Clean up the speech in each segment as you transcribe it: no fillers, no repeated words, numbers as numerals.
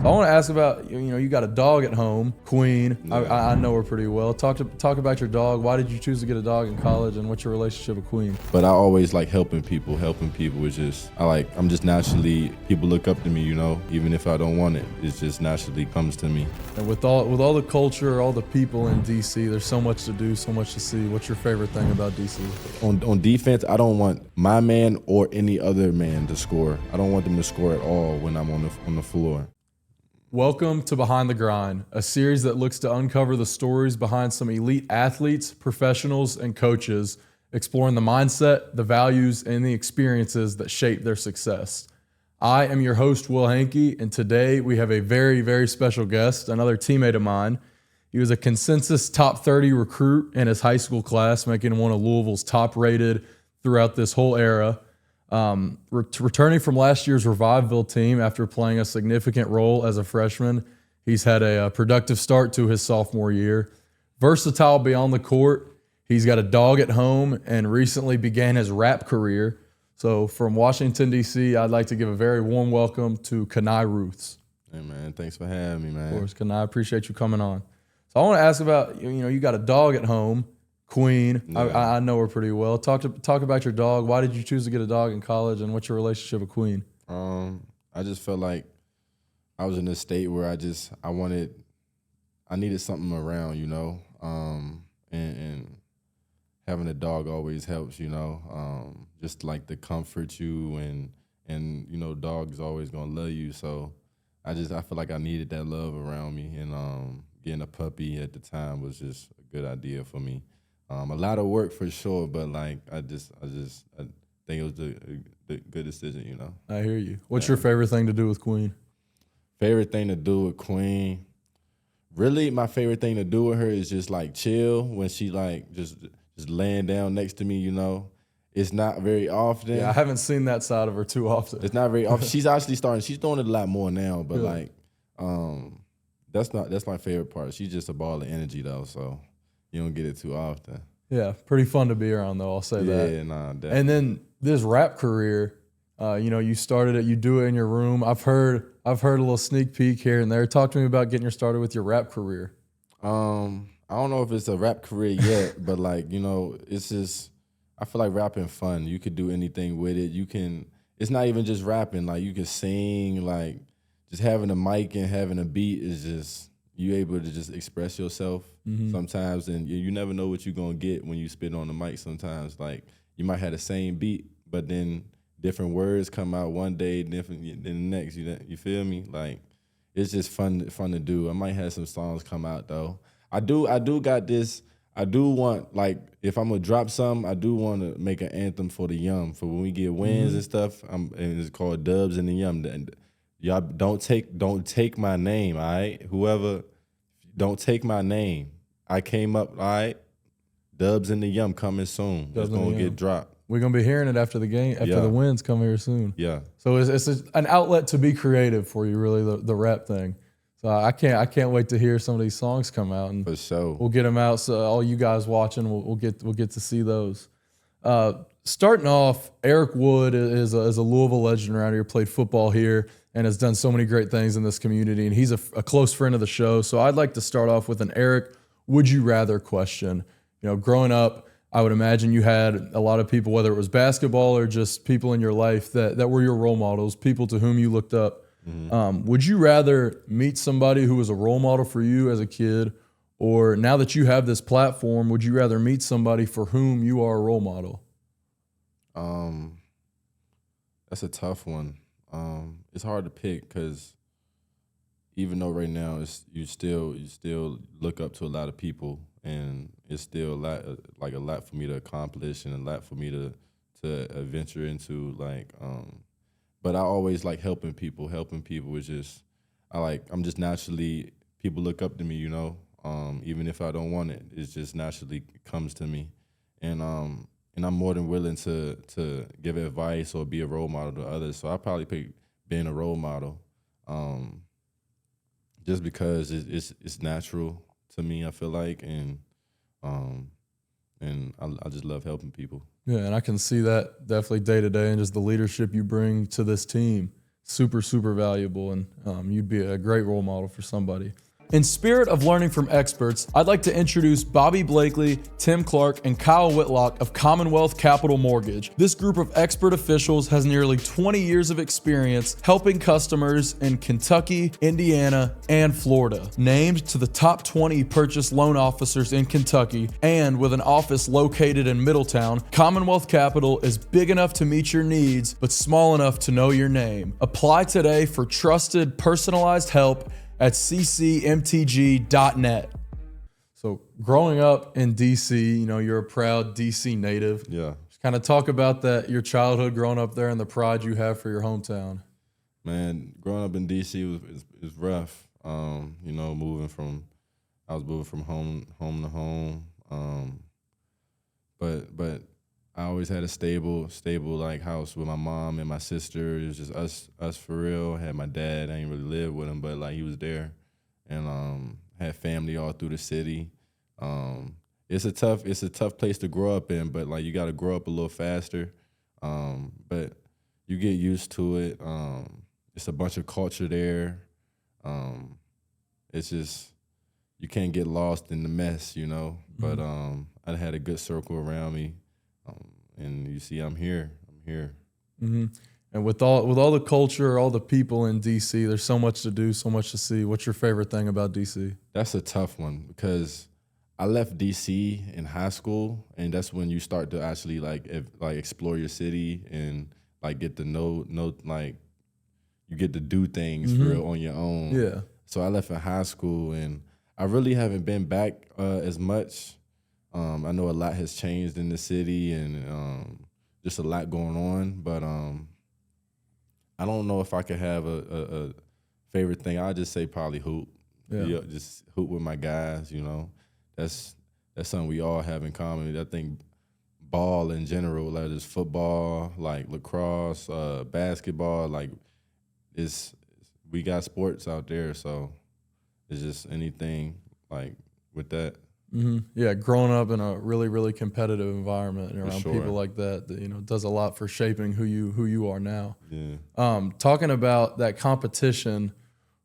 So I want to ask about, you got a dog at home, Queen. Yeah. I know her pretty well. Talk about your dog. Why did you choose to get a dog in college, and what's your relationship with Queen? But I always like helping people. Helping people is just, I'm just naturally, people look up to me, even if I don't want it. It just naturally comes to me. And with all the culture, all the people in DC, there's so much to do, so much to see. What's your favorite thing about DC? On defense, I don't want my man or any other man to score. I don't want them to score at all when I'm on the floor. Welcome to Behind the Grind, a series that looks to uncover the stories behind some elite athletes, professionals, and coaches, exploring the mindset, the values, and the experiences that shape their success. I am your host, Will Hankey, and today we have a very, very special guest, another teammate of mine. He was a consensus top 30 recruit in his high school class, making him one of Louisville's top-rated throughout this whole era. Returning from last year's Reviveville team after playing a significant role as a freshman, he's had a productive start to his sophomore year. Versatile beyond the court, he's got a dog at home and recently began his rap career. So from Washington, D.C., I'd like to give a very warm welcome to Kenny Routh. Hey, man, thanks for having me, man. Of course, Kenny, I appreciate you coming on. So I want to ask about, you got a dog at home, Queen. Yeah. I know her pretty well. Talk about your dog. Why did you choose to get a dog in college, and what's your relationship with Queen? I just felt like I was in a state where I needed something around, and having a dog always helps, just like to comfort you and dogs always gonna love you. So I feel like I needed that love around me, and getting a puppy at the time was just a good idea for me. A lot of work for sure, but I think it was the good decision, I hear you. What's your favorite thing to do with Queen? Favorite thing to do with Queen? Really, my favorite thing to do with her is just chill when she just laying down next to me, It's not very often. Yeah, I haven't seen that side of her too often. It's not very often. She's actually she's doing it a lot more now, but really? That's my favorite part. She's just a ball of energy though, so you don't get it too often. Yeah, pretty fun to be around though, I'll say that. Yeah, nah, definitely. And then this rap career, you started it, you do it in your room. I've heard a little sneak peek here and there. Talk to me about getting started with your rap career. I don't know if it's a rap career yet, but it's just, I feel like rapping fun. You could do anything with it. It's not even just rapping. You can sing, just having a mic and having a beat is just, you able to just express yourself sometimes, and you never know what you're going to get when you spit on the mic sometimes. You might have the same beat, but then different words come out one day, different than the next. You feel me? It's just fun to do. I might have some songs come out, though. I do got this. I do want, if I'm going to drop something, I do want to make an anthem for the Yum, for when we get wins and stuff. And it's called Dubs in the Yum. Y'all don't take my name, all right? Whoever, don't take my name. I came up, all right? Dubs in the Yum coming soon. It's going to get dropped. We're going to be hearing it after the game, after the wins come here soon. Yeah. So it's an outlet to be creative for you, really, the rap thing. So I can't wait to hear some of these songs come out. And for sure. We'll get them out, so all you guys watching, we'll get to see those. Starting off, Eric Wood is a Louisville legend around here, played football here, and has done so many great things in this community, and he's a close friend of the show. So I'd like to start off with an Eric, would you rather question. Growing up, I would imagine you had a lot of people, whether it was basketball or just people in your life that were your role models, people to whom you looked up. Would you rather meet somebody who was a role model for you as a kid, or now that you have this platform, would you rather meet somebody for whom you are a role model? That's a tough one. It's hard to pick because even though right now you still look up to a lot of people, and it's still a lot for me to accomplish and a lot for me to venture into. But I always like helping people. Helping people is just I'm just naturally, people look up to me, even if I don't want it. It just naturally comes to me, and I'm more than willing to give advice or be a role model to others. So I probably pick being a role model, just because it's natural to me. I feel like, and I just love helping people. Yeah, and I can see that definitely day to day, and just the leadership you bring to this team. super, super valuable, and you'd be a great role model for somebody. In spirit of learning from experts, I'd like to introduce Bobby Blakely, Tim Clark, and Kyle Whitlock of Commonwealth Capital Mortgage. This group of expert officials has nearly 20 years of experience helping customers in Kentucky, Indiana, and Florida. Named to the top 20 purchase loan officers in Kentucky, and with an office located in Middletown, Commonwealth Capital is big enough to meet your needs, but small enough to know your name. Apply today for trusted, personalized help at ccmtg.net. So growing up in DC, you know, you're a proud DC native. Yeah. Just kind of talk about that, your childhood growing up there and the pride you have for your hometown. Man, growing up in DC was rough. You know, I was moving from home to home. But I always had a stable like house with my mom and my sister. It was just us for real. I had my dad. I didn't really live with him, but like he was there, and had family all through the city. It's a tough place to grow up in, but like you got to grow up a little faster. But you get used to it. It's a bunch of culture there. It's just you can't get lost in the mess, you know. But I had a good circle around me. And you see, I'm here. Mm-hmm. And with all the culture, all the people in DC, there's so much to do, so much to see. What's your favorite thing about DC? That's a tough one because I left DC in high school, and that's when you start to actually like explore your city and like get to know like you get to do things for real on your own. Yeah. So I left in high school, and I really haven't been back as much. I know a lot has changed in the city and just a lot going on, but I don't know if I could have a favorite thing. I'd just say probably hoop. Yeah, just hoop with my guys, you know. That's something we all have in common. I think ball in general, like just football, like lacrosse, basketball, like we got sports out there, so it's just anything like with that. Mm-hmm. Yeah, growing up in a really, really competitive environment and around people like that, you know, does a lot for shaping who you are now. Yeah. Talking about that competition,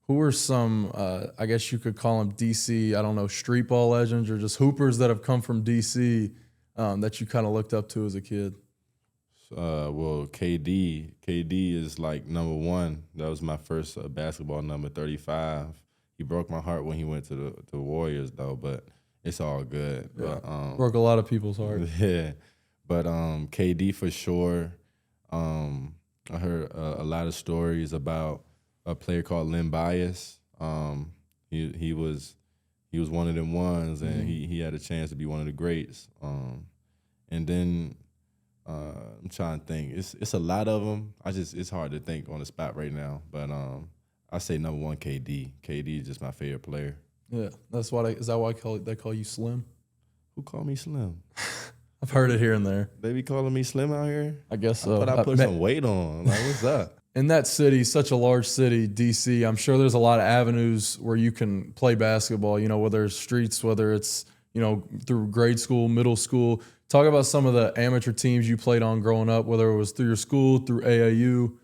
who are some, I guess you could call them DC, I don't know, street ball legends or just hoopers that have come from DC that you kind of looked up to as a kid? Well, KD is like number one. That was my first basketball number, 35. He broke my heart when he went to the Warriors, though, but it's all good. Yeah. But, broke a lot of people's hearts. Yeah, but KD for sure. I heard a lot of stories about a player called Len Bias. He was one of them ones, and he had a chance to be one of the greats. And then I'm trying to think. It's a lot of them. It's hard to think on the spot right now. But I say number one, KD. KD is just my favorite player. Yeah, that's why. Is that why they call you Slim? Who called me Slim? I've heard it here and there. They be calling me Slim out here? I guess so. But I put some weight on. Like, what's up? In that city, such a large city, DC, I'm sure there's a lot of avenues where you can play basketball, you know, whether it's streets, whether it's, you know, through grade school, middle school. Talk about some of the amateur teams you played on growing up, whether it was through your school, through AAU.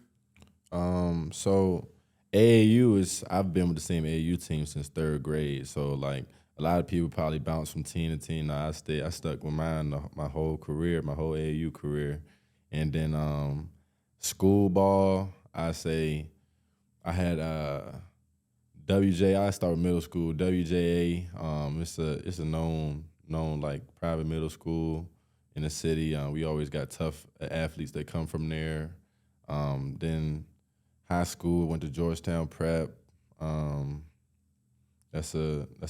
So AAU I've been with the same AAU team since third grade. So like a lot of people probably bounce from team to team. No, I stuck with mine my whole career, my whole AAU career. And then school ball, I say I had WJ. I started middle school, WJA. It's a known like private middle school in the city. We always got tough athletes that come from there. Then high school, went to Georgetown Prep. That's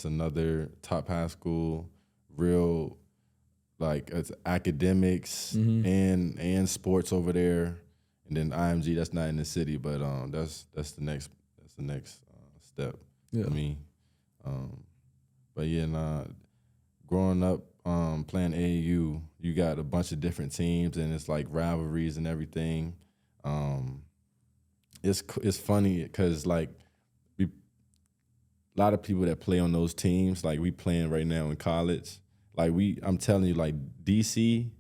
another top high school. Real, like it's academics and sports over there. And then IMG, that's not in the city, but that's the next step for me. But yeah, growing up playing AAU, you got a bunch of different teams, and it's like rivalries and everything. It's funny because like a lot of people that play on those teams, like we playing right now in college. Like I'm telling you, like DC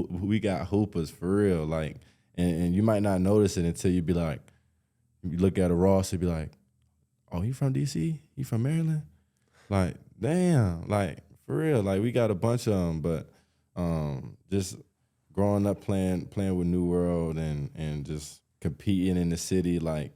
we got hoopers for real. Like, and you might not notice it until you be like, you look at a Ross, it'd be like, oh, he from DC? He from Maryland? Like, damn, like, for real. Like, we got a bunch of them, but just growing up playing with New World and just competing in the city, like,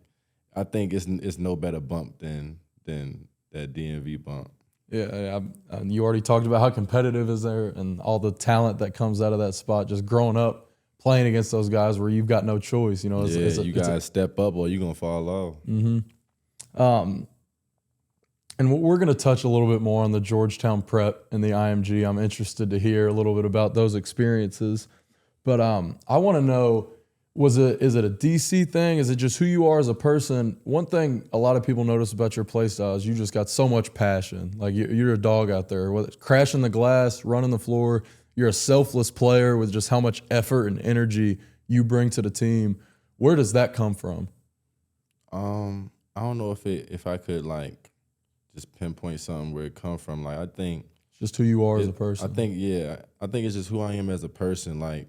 I think it's no better bump than that DMV bump. Yeah, you already talked about how competitive is there and all the talent that comes out of that spot. Just growing up playing against those guys where you've got no choice, you know. You gotta step up or you're gonna fall off. Mm-hmm. And we're going to touch a little bit more on the Georgetown Prep and the IMG. I'm interested to hear a little bit about those experiences. But I want to know, is it a DC thing? Is it just who you are as a person? One thing a lot of people notice about your play style is you just got so much passion. Like you're a dog out there, whether it's crashing the glass, running the floor. You're a selfless player with just how much effort and energy you bring to the team. Where does that come from? I don't know if I could like just pinpoint something where it come from. Like, I think it's just who you are as a person. I think it's just who I am as a person. Like,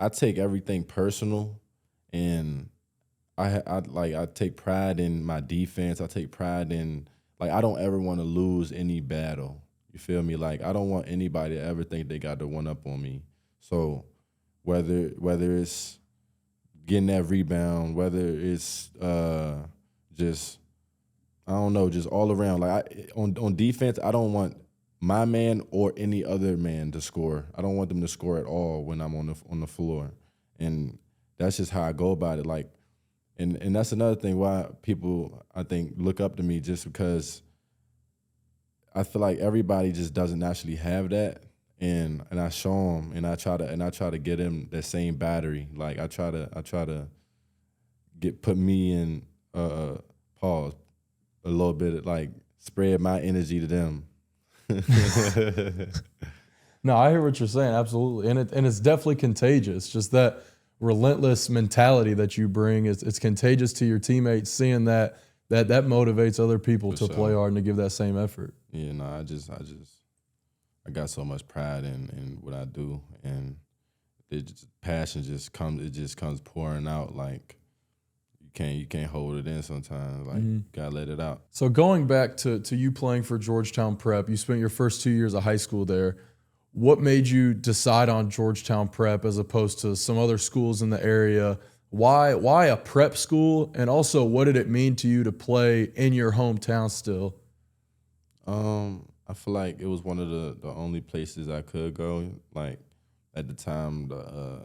I take everything personal, and I take pride in my defense. I take pride in, like, I don't ever want to lose any battle. You feel me? Like, I don't want anybody to ever think they got the one up on me. So whether it's getting that rebound, whether it's just, I don't know, just all around. Like, on defense, I don't want my man or any other man to score. I don't want them to score at all when I'm on the floor, and that's just how I go about it. Like, and that's another thing why people, I think, look up to me, just because I feel like everybody just doesn't actually have that, and I show them, and I try to get them that same battery. Like, I try to put me in pause a little bit, like, spread my energy to them. No, I hear what you're saying, absolutely, and it's definitely contagious. Just that relentless mentality that you bring it's contagious to your teammates. Seeing that motivates other people to play hard and to give that same effort. Yeah, no, I got so much pride in what I do, and passion just comes pouring out. Like, you can't hold it in sometimes. Like, you gotta let it out. So going back to you playing for Georgetown Prep, you spent your first 2 years of high school there. What made you decide on Georgetown Prep as opposed to some other schools in the area? Why a prep school? And also, what did it mean to you to play in your hometown still? I feel like it was one of the only places I could go. Like, at the time, the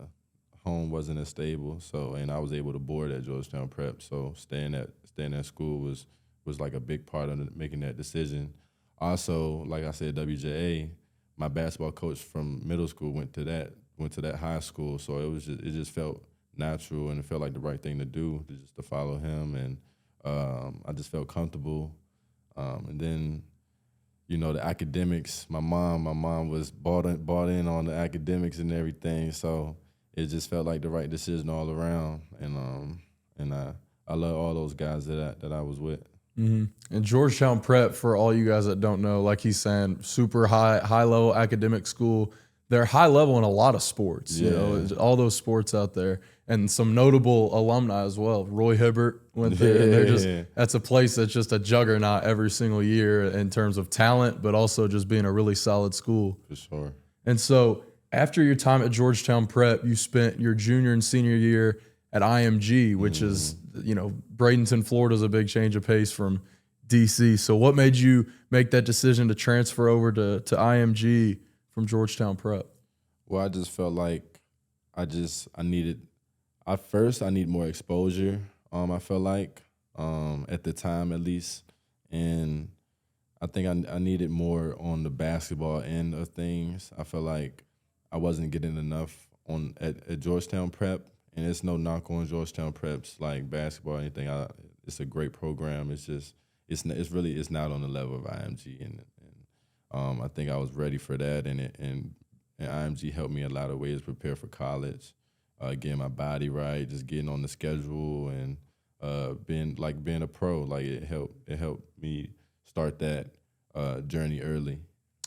home wasn't as stable, and I was able to board at Georgetown Prep. So staying at school was like a big part of making that decision. Also, like I said, WJA, my basketball coach from middle school went to that high school, so it just felt natural, and it felt like the right thing to do, to follow him, and I just felt comfortable. And then, you know, the academics. My mom was bought in on the academics and everything, so it just felt like the right decision all around. And I love all those guys that I was with. Mm-hmm. And Georgetown Prep, for all you guys that don't know, like he's saying, super high level academic school. They're high level in a lot of sports, you know, all those sports out there, and some notable alumni as well. Roy Hibbert went there, and that's a place that's just a juggernaut every single year in terms of talent, but also just being a really solid school. For sure. And so after your time at Georgetown Prep, you spent your junior and senior year at IMG, which is, you know, Bradenton, Florida is a big change of pace from DC. So what made you make that decision to transfer over to IMG from Georgetown Prep? Well, I just felt like I need more exposure. I felt like at the time, at least, and I think I needed more on the basketball end of things. I felt like I wasn't getting enough at Georgetown Prep, and it's no knock on Georgetown Prep's like basketball or anything. It's a great program. It's just it's not on the level of IMG, and I think I was ready for that, and IMG helped me in a lot of ways prepare for college, getting my body right, just getting on the schedule, and being a pro. Like, it helped me start that journey early.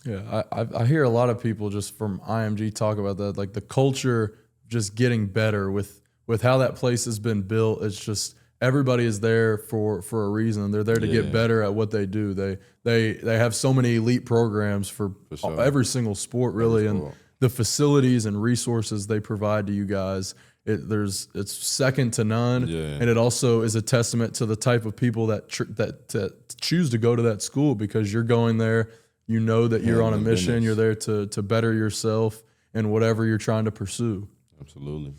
Yeah, I hear a lot of people just from IMG talk about that, like the culture just getting better with how that place has been built. It's just everybody is there for a reason. They're there to get better at what they do. They have so many elite programs for sure. every single sport, really, and the facilities and resources they provide to you guys. It's second to none, and it also is a testament to the type of people that choose to go to that school, because you're going there. You know that you're on a mission. You're there to better yourself in whatever you're trying to pursue. Absolutely.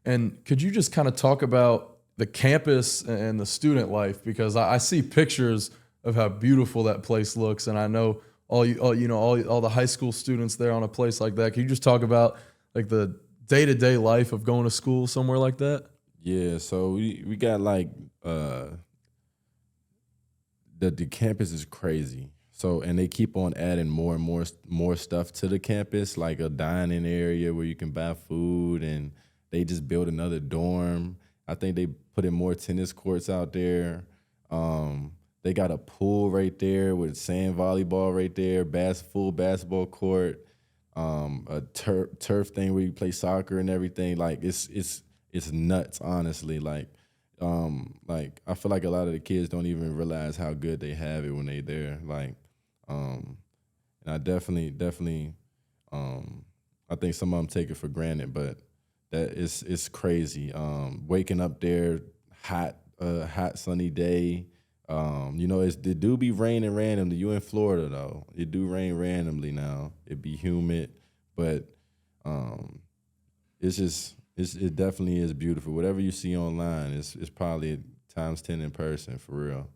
And could you just kind of talk about the campus and the student life? Because I see pictures of how beautiful that place looks, and I know all the high school students there on a place like that. Can you just talk about like the day-to-day life of going to school somewhere like that? Yeah, so we got like the campus is crazy. So, and they keep on adding more and more stuff to the campus, like a dining area where you can buy food, and they just built another dorm. I think they put in more tennis courts out there. They got a pool right there with sand volleyball right there, full basketball court, a turf thing where you play soccer and everything. Like it's nuts, honestly. Like I feel like a lot of the kids don't even realize how good they have it when they there. Like, and I definitely, I think some of them take it for granted, but it's crazy. Waking up there, hot sunny day. It do be raining randomly. You in Florida though, it do rain randomly now. It be humid, but it definitely is beautiful. Whatever you see online, it's probably times 10 in person for real.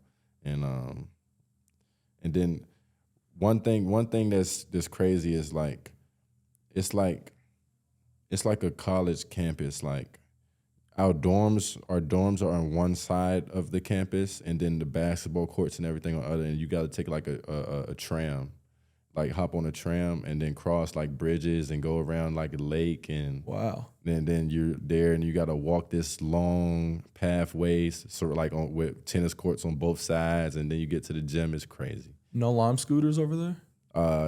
And then one thing that's crazy is like it's like a college campus. Like our dorms are on one side of the campus, and then the basketball courts and everything on the other. And you got to take like a tram, like hop on a tram and then cross like bridges and go around like a lake. And wow. Then you're there and you got to walk this long pathways, sort of like with tennis courts on both sides, and then you get to the gym. It's crazy. No Lime scooters over there?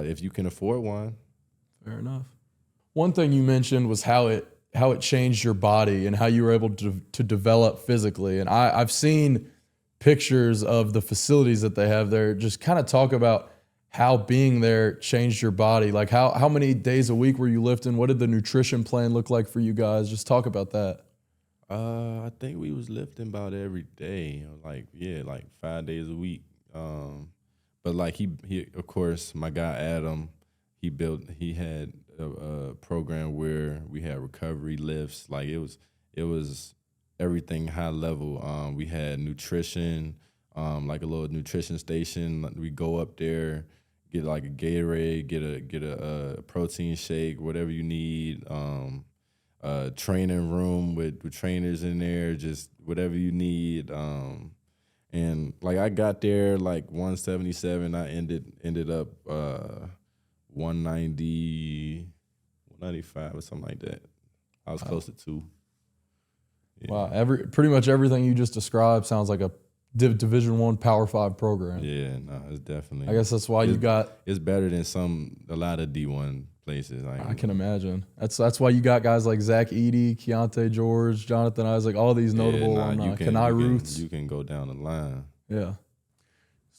If you can afford one. Fair enough. One thing you mentioned was how it changed your body and how you were able to develop physically. And I've seen pictures of the facilities that they have there. Just kind of talk about how being there changed your body. Like how many days a week were you lifting? What did the nutrition plan look like for you guys? Just talk about that. I think we was lifting about every day, like 5 days a week. But like he of course, my guy Adam, he had a program where we had recovery lifts. Like it was everything high level. We had nutrition, like a little nutrition station. We go up there, get like a Gatorade, get a protein shake, whatever you need. Training room with trainers in there, just whatever you need. And like I got there like 177. I ended up 190, 195 or something like that. I was close to 2. Yeah. Wow, pretty much everything you just described sounds like a Division I Power 5 program. Yeah, no, it's definitely. I guess that's why it's better than a lot of D1 places. I can imagine. That's why you got guys like Zach Edey, Keontae George, Jonathan Isaac, all these notable alumni. Kenny Rouths. You can go down the line. Yeah.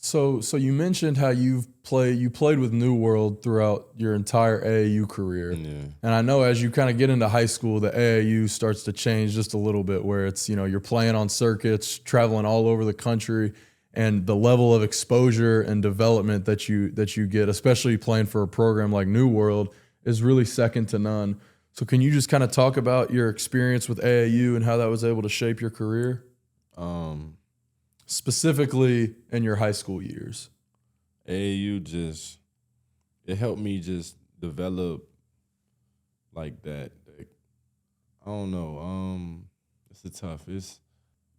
So you mentioned how you played with New World throughout your entire AAU career. Yeah. And I know as you kind of get into high school, the AAU starts to change just a little bit, where it's, you're playing on circuits, traveling all over the country, and the level of exposure and development that you get, especially playing for a program like New World, is really second to none. So can you just kind of talk about your experience with AAU and how that was able to shape your career? Specifically in your high school years. AAU it helped me just develop like that. I don't know. It's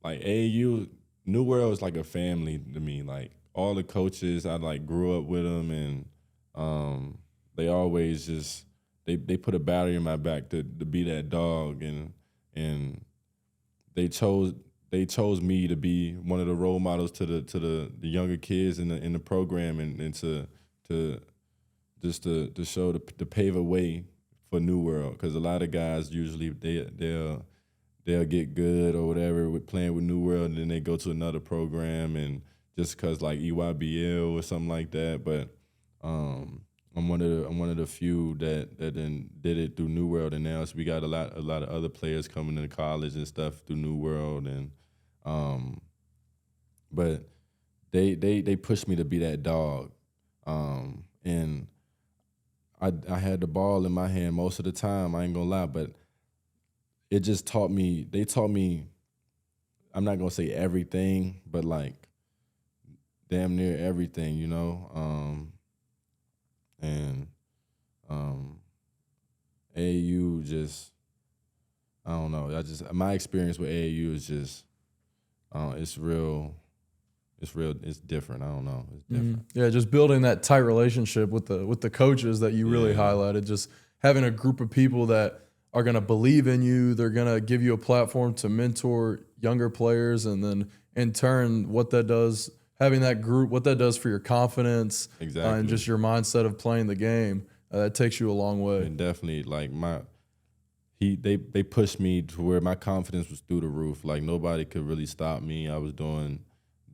like AAU, New World is like a family to me. Like all the coaches, I like grew up with them, and they always just they put a battery in my back to be that dog, and they chose me to be one of the role models to the younger kids in the program, and to show to pave a way for New World, because a lot of guys usually they'll get good or whatever with playing with New World, and then they go to another program, and just because like EYBL or something like that. But I'm one of the few that then did it through New World, and now we got a lot of other players coming into college and stuff through New World, and but they pushed me to be that dog, and I had the ball in my hand most of the time. I ain't gonna lie, but it just taught me. They taught me. I'm not gonna say everything, but like damn near everything, you know. And AAU just, I don't know. My experience with AAU is just, it's real. It's different. I don't know. It's different. Yeah, just building that tight relationship with the coaches that you really highlighted. Just having a group of people that are going to believe in you. They're going to give you a platform to mentor younger players, and then in turn, what that does, having that group, what that does for your confidence, and just your mindset of playing the game, that takes you a long way. And definitely, like they pushed me to where my confidence was through the roof. Like nobody could really stop me. I was doing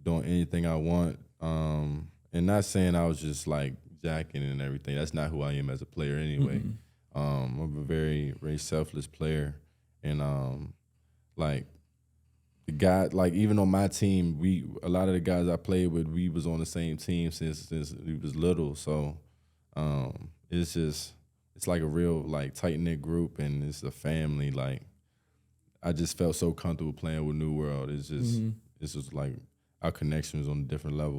anything I want, and not saying I was just like jacking and everything. That's not who I am as a player anyway. I'm a very, very selfless player, and like the guy, like even on my team, a lot of the guys I played with, we was on the same team since we was little. So it's like a real like tight knit group, and it's a family. Like I just felt so comfortable playing with New World. It's just like our connection was on a different level.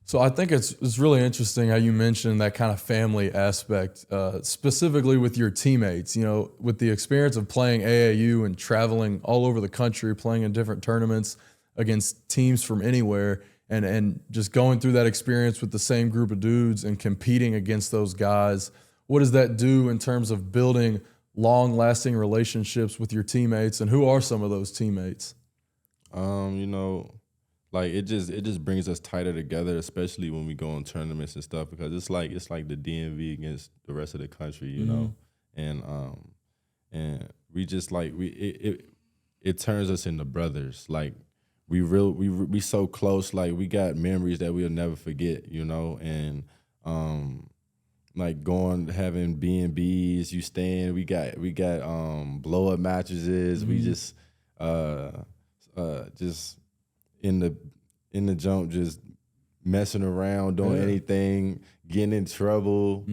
So I think it's really interesting how you mentioned that kind of family aspect, specifically with your teammates. You know, with the experience of playing AAU and traveling all over the country, playing in different tournaments against teams from anywhere, and just going through that experience with the same group of dudes and competing against those guys. What does that do in terms of building long-lasting relationships with your teammates, and who are some of those teammates? You know, like it just brings us tighter together, especially when we go on tournaments and stuff, because it's like the DMV against the rest of the country, you know, and we just like it turns us into brothers. Like we so close, like we got memories that we'll never forget, you know, and like having B&Bs, you staying, we got blow up mattresses, we just in the jump, just messing around, doing anything, getting in trouble.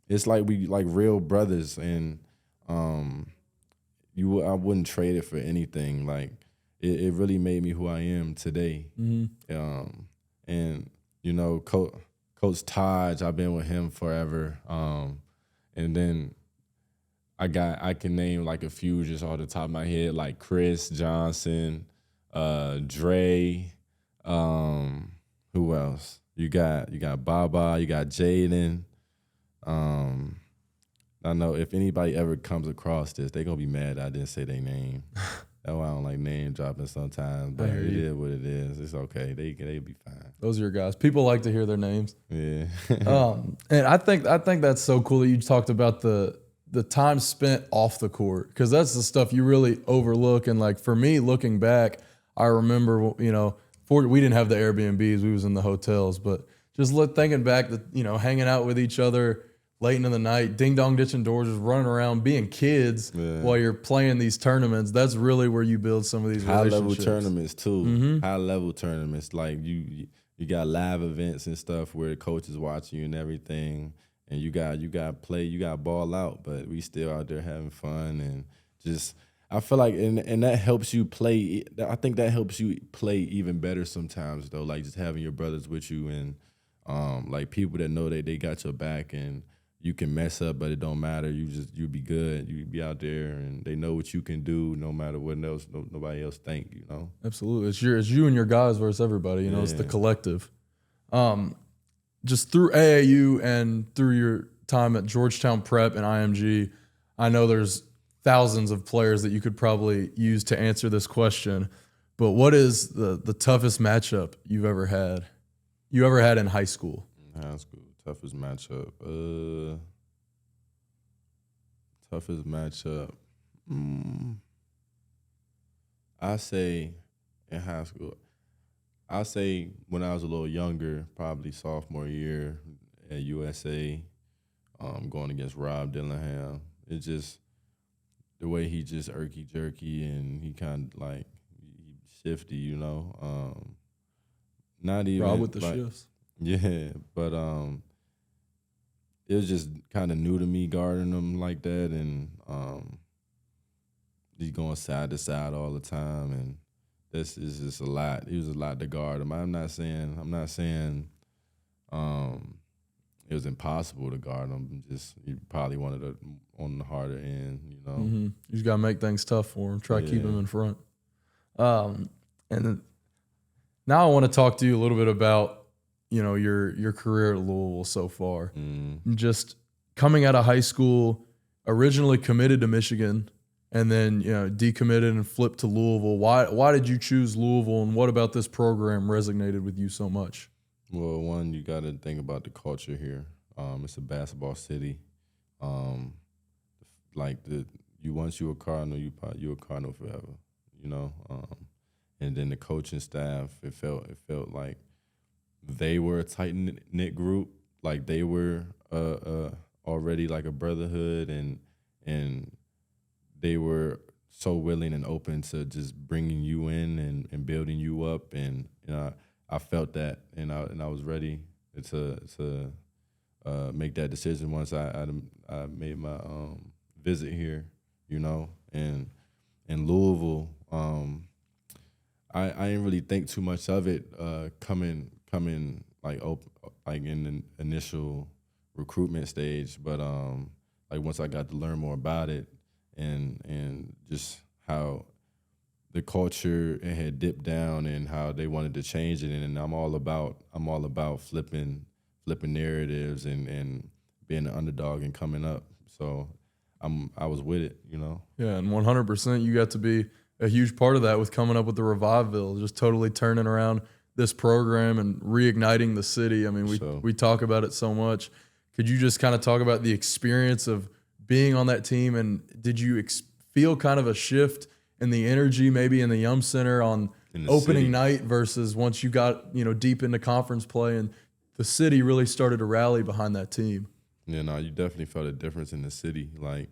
It's like we like real brothers, and I wouldn't trade it for anything. Like it really made me who I am today. And you know, Coach Taj, I've been with him forever. And then I can name like a few just off the top of my head, like Chris Johnson, Dre, who else? You got Baba, you got Jaden. I know if anybody ever comes across this, they're gonna be mad I didn't say their name. That's why I don't like name dropping sometimes, but it is what it is. It's okay. They'll be fine. Those are your guys. People like to hear their names. Yeah. And I think that's so cool that you talked about the time spent off the court, because that's the stuff you really overlook. And like for me, looking back, I remember, you know, we didn't have the Airbnbs, we was in the hotels, but just thinking back to, you know, hanging out with each other late into the night, ding dong ditching doors, just running around, being kids while you're playing these tournaments. That's really where you build some of these high-level tournaments too. High-level tournaments, like you got live events and stuff where the coach is watching you and everything, and you got play, you got ball out, but we still out there having fun, and just I feel like and that helps you play. I think that helps you play even better sometimes though, like just having your brothers with you, and like people that know they got your back, and you can mess up, but it don't matter. You be good. You be out there, and they know what you can do, no matter what else nobody else think. You know. Absolutely, it's you and your guys versus everybody. You know, it's the collective. Just through AAU and through your time at Georgetown Prep and IMG, I know there's thousands of players that you could probably use to answer this question. But what is the toughest matchup you've ever had? You ever had in high school? High school. Toughest matchup. Toughest matchup. I say in high school, I say when I was a little younger, probably sophomore year at USA, going against Rob Dillingham. It's just the way he just irky jerky and he kind of like he shifty, you know. Not even Rob with the like shifts. yeah, but it was just kind of new to me guarding him like that, and he's going side to side all the time, and this is just a lot. It was a lot to guard him. I'm not saying it was impossible to guard him. Just he probably wanted it on the harder end, you know. Mm-hmm. You just got to make things tough for him. Try to keep him in front. And then, now I want to talk to you a little bit about, you know, your career at Louisville so far. Just coming out of high school, originally committed to Michigan, and then, you know, decommitted and flipped to Louisville. Why did you choose Louisville, and what about this program resonated with you so much? Well, one, you got to think about the culture here. It's a basketball city. Once you a Cardinal, you a Cardinal forever. You know. And then the coaching staff, it felt like they were a tight knit group. Like they were already like a brotherhood, and they were so willing and open to just bringing you in and building you up, and you know. I felt that, and I was ready to make that decision once I made my visit here, you know. And in Louisville, I didn't really think too much of it coming like in the initial recruitment stage, but like once I got to learn more about it and just how the culture had dipped down and how they wanted to change it, and I'm all about flipping narratives and being an underdog and coming up. So I was with it, you know. Yeah, and 100% you got to be a huge part of that with coming up with the Reviveville, just totally turning around this program and reigniting the city. I mean, we talk about it so much. Could you just kind of talk about the experience of being on that team, and did you feel kind of a shift in the energy maybe in the Yum Center on opening night versus once you got, you know, deep into conference play and the city really started to rally behind that team? Yeah, no, you definitely felt a difference in the city. Like,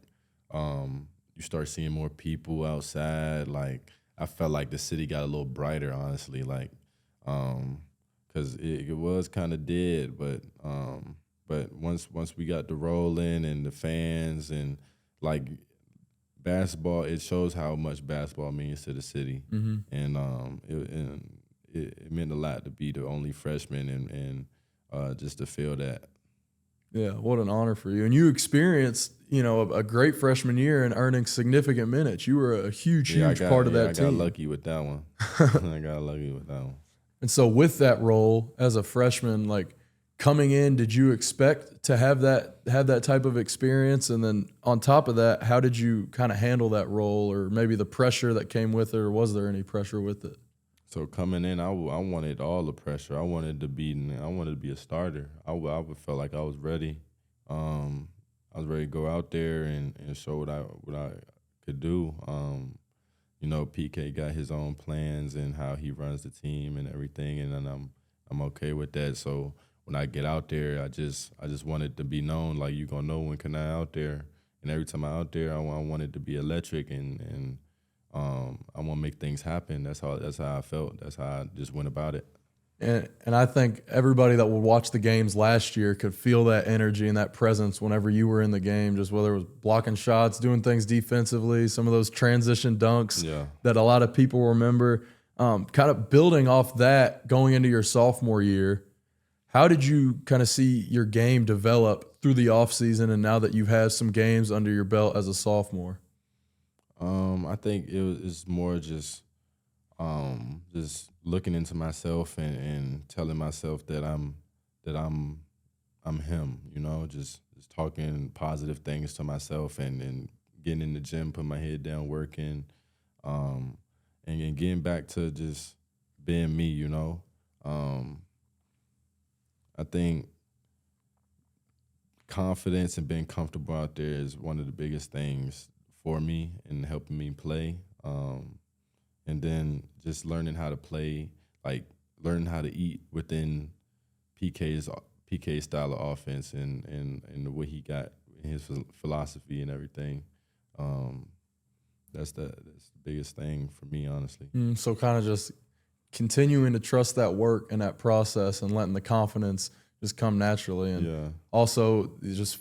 you start seeing more people outside. Like, I felt like the city got a little brighter, honestly. Like, because it was kind of dead, but once we got the rolling and the fans and like basketball, it shows how much basketball means to the city, and it meant a lot to be the only freshman and just to feel that. Yeah, what an honor for you. And you experienced, you know, a great freshman year and earning significant minutes. You were a huge part of that team. I got lucky with that one. I got lucky with that one. And so with that role as a freshman, like coming in, did you expect to have that type of experience? And then on top of that, how did you kind of handle that role, or maybe the pressure that came with it, or was there any pressure with it? So coming in, I wanted all the pressure. I wanted to be a starter. I felt like I was ready. I was ready to go out there and show what I could do. You know, PK got his own plans and how he runs the team and everything, and then I'm okay with that. So when I get out there, I just wanted to be known, like, you gonna know when Khani out there. And every time I'm out there, I wanted to be electric and I want to make things happen. That's how I felt. That's how I just went about it. And I think everybody that would watch the games last year could feel that energy and that presence whenever you were in the game, just whether it was blocking shots, doing things defensively, some of those transition dunks that a lot of people remember. Kind of building off that going into your sophomore year, how did you kind of see your game develop through the offseason and now that you've had some games under your belt as a sophomore? I think it's more just looking into myself and telling myself that I'm him, you know, just talking positive things to myself and getting in the gym, putting my head down, working, and getting back to just being me, you know. I think confidence and being comfortable out there is one of the biggest things for me and helping me play. and then just learning how to play, like learning how to eat within PK's style of offense and the way he got in his philosophy and everything. That's the biggest thing for me, honestly. So kind of just continuing to trust that work and that process and letting the confidence just come naturally. And also just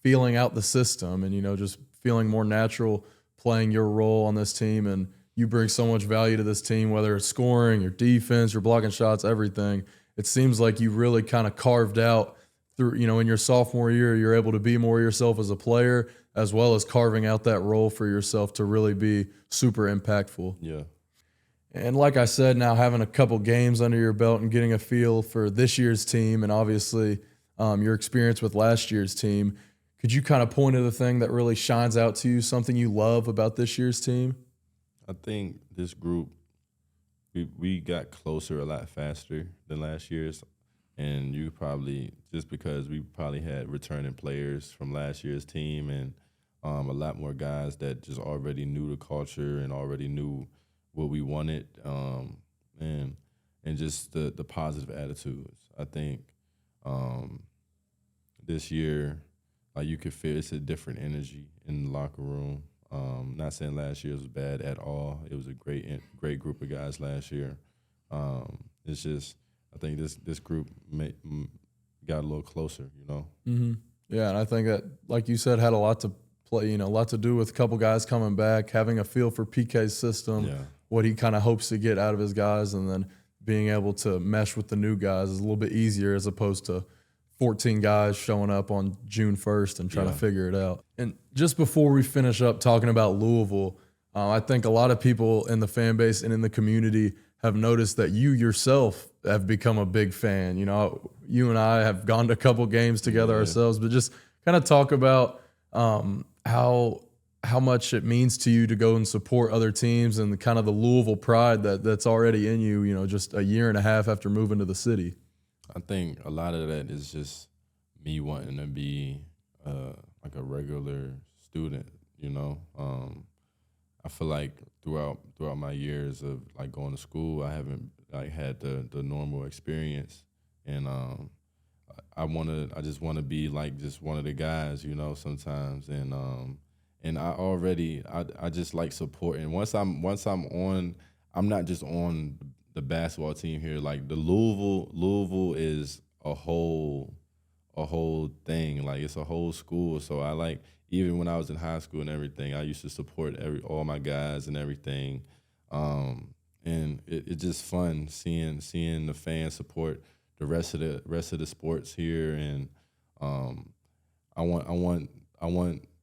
feeling out the system and, just feeling more natural playing your role on this team. And you bring so much value to this team, whether it's scoring, your defense, your blocking shots, everything. It seems like you really kind of carved out through, in your sophomore year, you're able to be more yourself as a player, as well as carving out that role for yourself to really be super impactful. Yeah. And like I said, now having a couple games under your belt and getting a feel for this year's team and obviously your experience with last year's team, could you kind of point to the thing that really shines out to you, something you love about this year's team? I think this group, we got closer a lot faster than last year's. And you probably, just because we probably had returning players from last year's team and a lot more guys that just already knew the culture and already knew what we wanted, and just the positive attitudes. I think this year, like you could feel it's a different energy in the locker room. Not saying last year was bad at all. It was a great group of guys last year. It's just, I think this group got a little closer, Mm-hmm. Yeah, and I think that, like you said, had a lot to play, a lot to do with a couple guys coming back, having a feel for PK's system, what he kind of hopes to get out of his guys, and then being able to mesh with the new guys is a little bit easier as opposed to 14 guys showing up on June 1st and trying to figure it out. And just before we finish up talking about Louisville, I think a lot of people in the fan base and in the community have noticed that you yourself have become a big fan. You and I have gone to a couple games together ourselves, but just kind of talk about how much it means to you to go and support other teams and kind of the Louisville pride that's already in you, just a year and a half after moving to the city. I think a lot of that is just me wanting to be like a regular student, I feel like throughout my years of like going to school, I haven't like had the normal experience, and I just want to be like just one of the guys, sometimes, and I just like supporting. Once I'm on, I'm not just on the basketball team here. Like the Louisville is a whole thing. Like it's a whole school. So I like, even when I was in high school and everything, I used to support all my guys and everything. And it's just fun seeing the fans support the rest of the sports here, and I want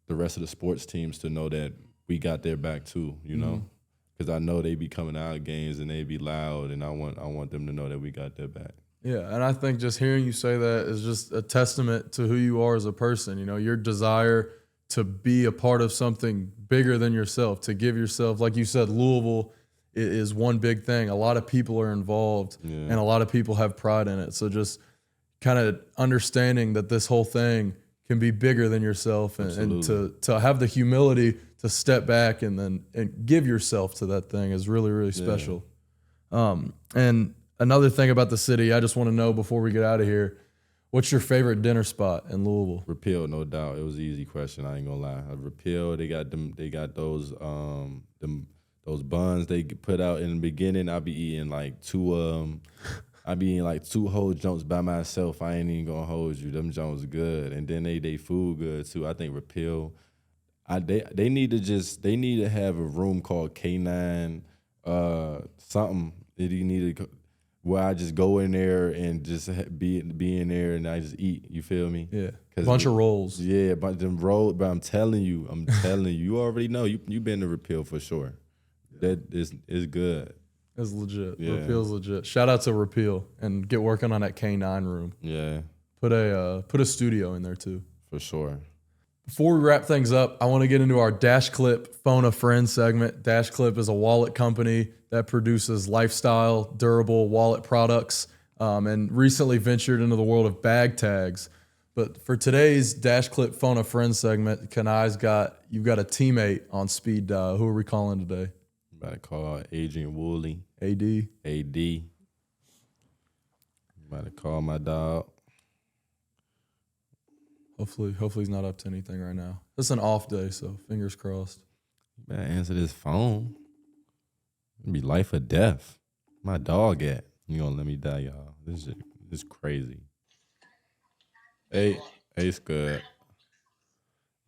the rest of the sports teams to know that we got their back too, because I know they be coming out of games and they be loud, and I want them to know that we got their back. Yeah, and I think just hearing you say that is just a testament to who you are as a person. Your desire to be a part of something bigger than yourself, to give yourself, like you said, Louisville is one big thing. A lot of people are involved, and a lot of people have pride in it. So just kind of understanding that this whole thing can be bigger than yourself, and to have the humility to step back and give yourself to that thing is really, really special. And another thing about the city, I just want to know before we get out of here, what's your favorite dinner spot in Louisville? Repeal, no doubt. It was an easy question. I ain't gonna lie. Repeal, they got those buns they put out in the beginning. I be eating like two whole jumps by myself. I ain't even gonna hold you. Them jumps good, and then they food good too. I think Repeal, they need to have a room called K9 something that you need to, where I just go in there and just be in there and I just eat. You feel me? Yeah. Bunch of rolls. Yeah, but them rolls. But I'm telling you, you already know. You been to Repeal for sure. That is good. It's legit. Yeah. Repeal's legit. Shout out to Repeal and get working on that K9 room. Yeah. Put a studio in there too. For sure. Before we wrap things up, I want to get into our Dash Clip Phone a Friend segment. Dash Clip is a wallet company that produces lifestyle, durable wallet products, and recently ventured into the world of bag tags. But for today's Dash Clip Phone a Friend segment, you've got a teammate on speed dial. Who are we calling today? About to call Adrian Woolley. AD. AD. About to call my dog. Hopefully he's not up to anything right now. It's an off day, so fingers crossed. Better answer this phone. It'll be life or death. My dog at. You gonna let me die, y'all. This is crazy. Hey, Scud.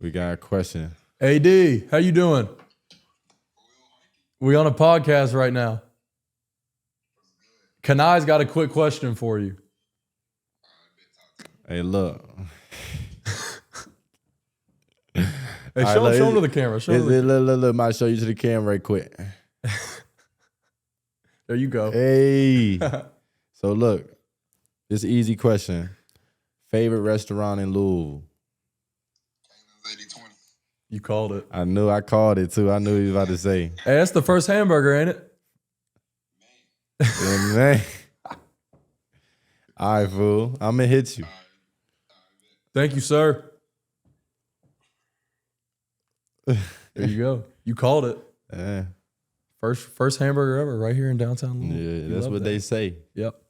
We got a question. AD, how you doing? We on a podcast right now. Khani's got a quick question for you. Hey, look. Hey, show him to the camera. Look, I'll show you to the camera right quick. There you go. Hey. So look, this easy question. Favorite restaurant in Louisville? You called it. I called it too. I knew he was about to say. Hey, that's the first hamburger, ain't it? Yeah, man. All right, fool. I'm going to hit you. Thank you, sir. There you go. You called it. Yeah. First hamburger ever right here in downtown Louisville. Yeah, that's what they say. Yep.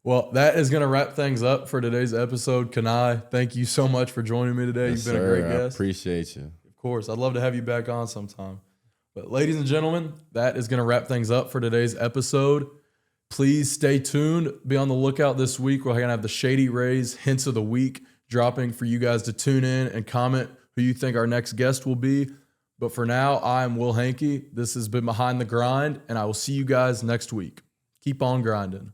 Well, that is going to wrap things up for today's episode. Khani, thank you so much for joining me today. Yes, You've been a great guest. I appreciate you. Of course. I'd love to have you back on sometime. But ladies and gentlemen, that is going to wrap things up for today's episode. Please stay tuned. Be on the lookout this week. We're going to have the Shady Rays Hints of the Week dropping for you guys to tune in and comment who you think our next guest will be. But for now, I'm Will Hankey. This has been Behind the Grind, and I will see you guys next week. Keep on grinding.